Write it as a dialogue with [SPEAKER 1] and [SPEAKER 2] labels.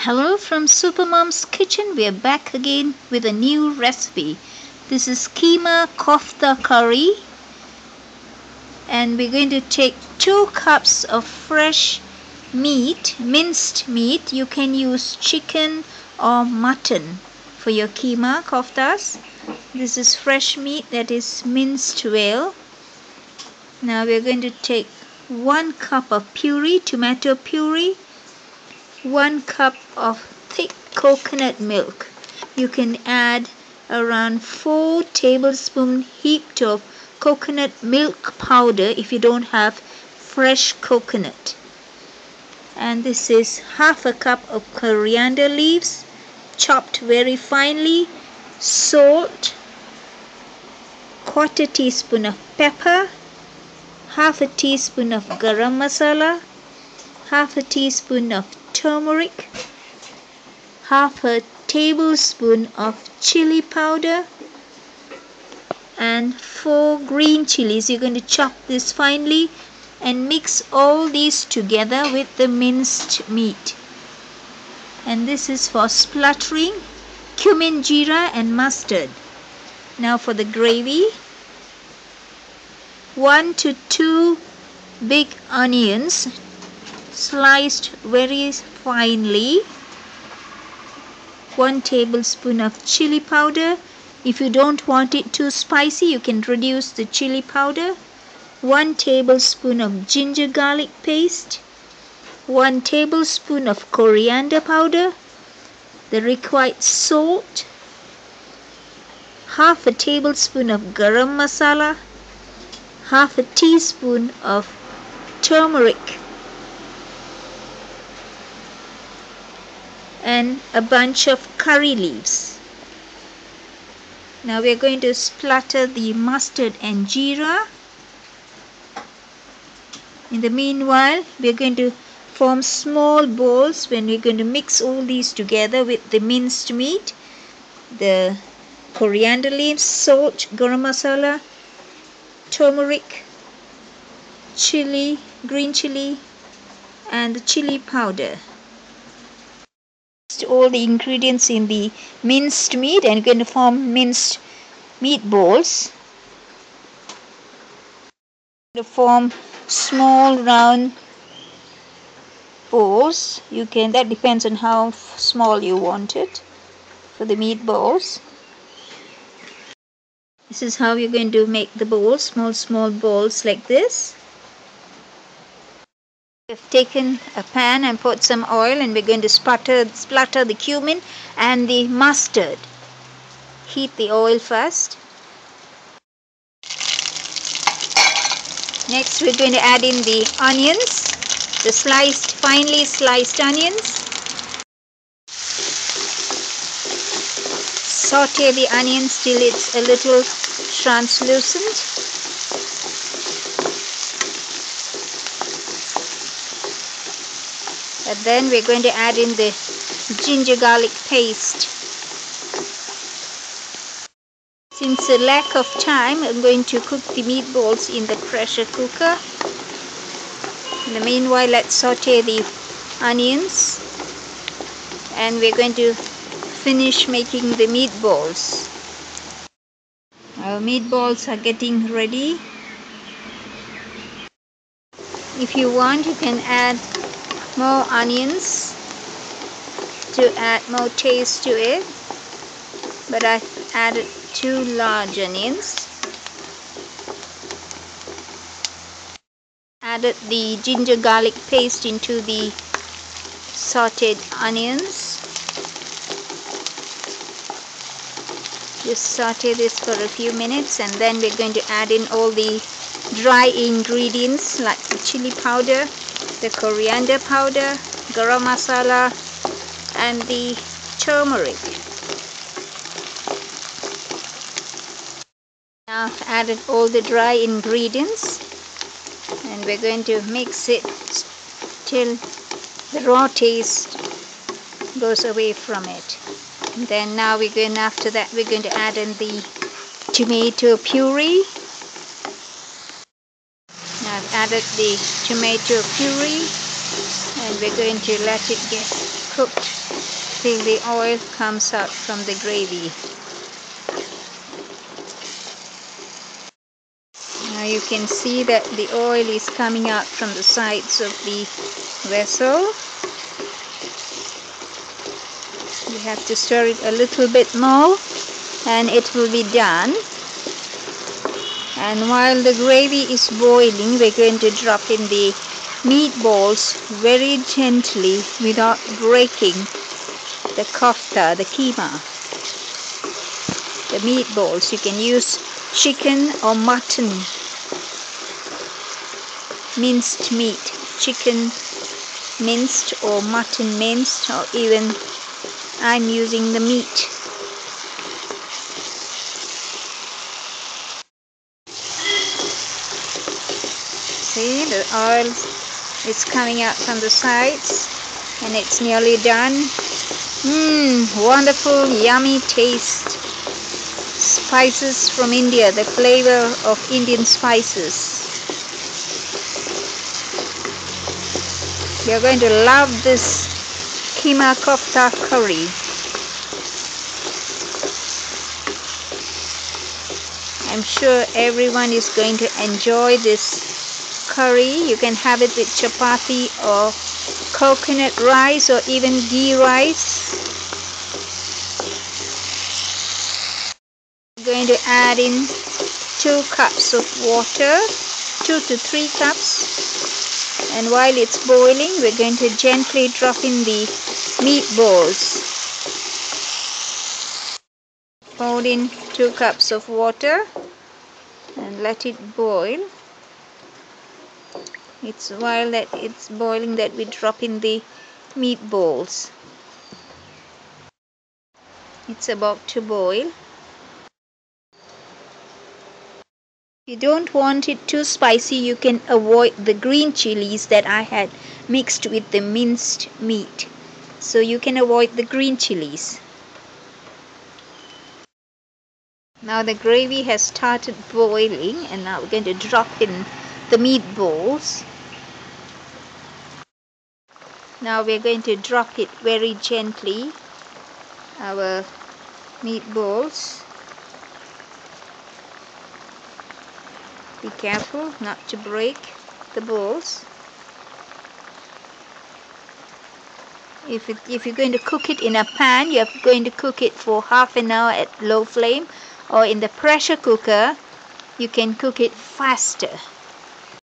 [SPEAKER 1] Hello from Supermom's Kitchen. We are back again with a new recipe. This is Kheema kofta curry, and we're going to take 2 cups of fresh meat, minced meat. You can use chicken or mutton for your Kheema koftas. This is fresh meat that is minced well. Now we're going to take 1 cup of puree, tomato puree, 1 cup of thick coconut milk. You can add around 4 tablespoons heaped of coconut milk powder if you don't have fresh coconut. And this is half a cup of coriander leaves chopped very finely, salt, 1/4 teaspoon of pepper, half a teaspoon of garam masala, half a teaspoon of turmeric, half a tablespoon of chili powder, and 4 green chilies. You're going to chop this finely and mix all these together with the minced meat. And this is for spluttering, cumin, jeera and mustard. Now for the gravy, 1 to 2 big onions sliced very finely, 1 tablespoon of chili powder. If you don't want it too spicy, you can reduce the chili powder, 1 tablespoon of ginger garlic paste, 1 tablespoon of coriander powder, the required salt, half a tablespoon of garam masala, half a teaspoon of turmeric, and a bunch of curry leaves. Now we are going to splatter the mustard and jeera. In the meanwhile, we are going to form small balls when we are going to mix all these together with the minced meat, the coriander leaves, salt, garam masala, turmeric, chili, green chili, and the chili powder. All the ingredients in the minced meat, and you're going to form minced meatballs. To form small round balls, that depends on how small you want it for the meatballs. This is how you're going to make the balls, small balls like this. We've taken a pan and put some oil, and we're going to splatter the cumin and the mustard. Heat the oil first. Next we're going to add in the onions, the finely sliced onions. Saute the onions till it's a little translucent. And then we're going to add in the ginger garlic paste. Since a lack of time, I'm going to cook the meatballs in the pressure cooker. In the meanwhile, let's saute the onions, and we're going to finish making the meatballs. Our meatballs are getting ready. If you want, you can add more onions to add more taste to it, but I've added 2 large onions. Added the ginger garlic paste into the sauteed onions. Just saute this for a few minutes, and then we're going to add in all the dry ingredients like the chili powder, the coriander powder, garam masala, and the turmeric. Now I've added all the dry ingredients, and we're going to mix it till the raw taste goes away from it. And then now after that we're going to add in the tomato puree. Now I've added the tomato puree, and we're going to let it get cooked till the oil comes out from the gravy. Now you can see that the oil is coming out from the sides of the vessel. You have to stir it a little bit more and it will be done. And while the gravy is boiling, we're going to drop in the meatballs very gently without breaking the kofta, the keema. The meatballs, you can use chicken or mutton, minced meat, chicken minced or mutton minced, or even I'm using the meat. See, the oil is coming out from the sides and it's nearly done. Wonderful, yummy taste. Spices from India, the flavor of Indian spices. You're going to love this Kheema kofta curry. I'm sure everyone is going to enjoy this curry. You can have it with chapati or coconut rice or even ghee rice. I'm going to add in 2 cups of water, 2 to 3 cups, and while it's boiling we're going to gently drop in the meatballs. Pour in 2 cups of water and let it boil. It's while that it's boiling that we drop in the meatballs. It's about to boil. If you don't want it too spicy, you can avoid the green chilies that I had mixed with the minced meat. So you can avoid the green chilies. Now the gravy has started boiling and now we're going to drop in the meatballs. Now we're going to drop it very gently, our meatballs. Be careful not to break the balls. If you're going to cook it in a pan, you're going to cook it for half an hour at low flame, or in the pressure cooker, you can cook it faster.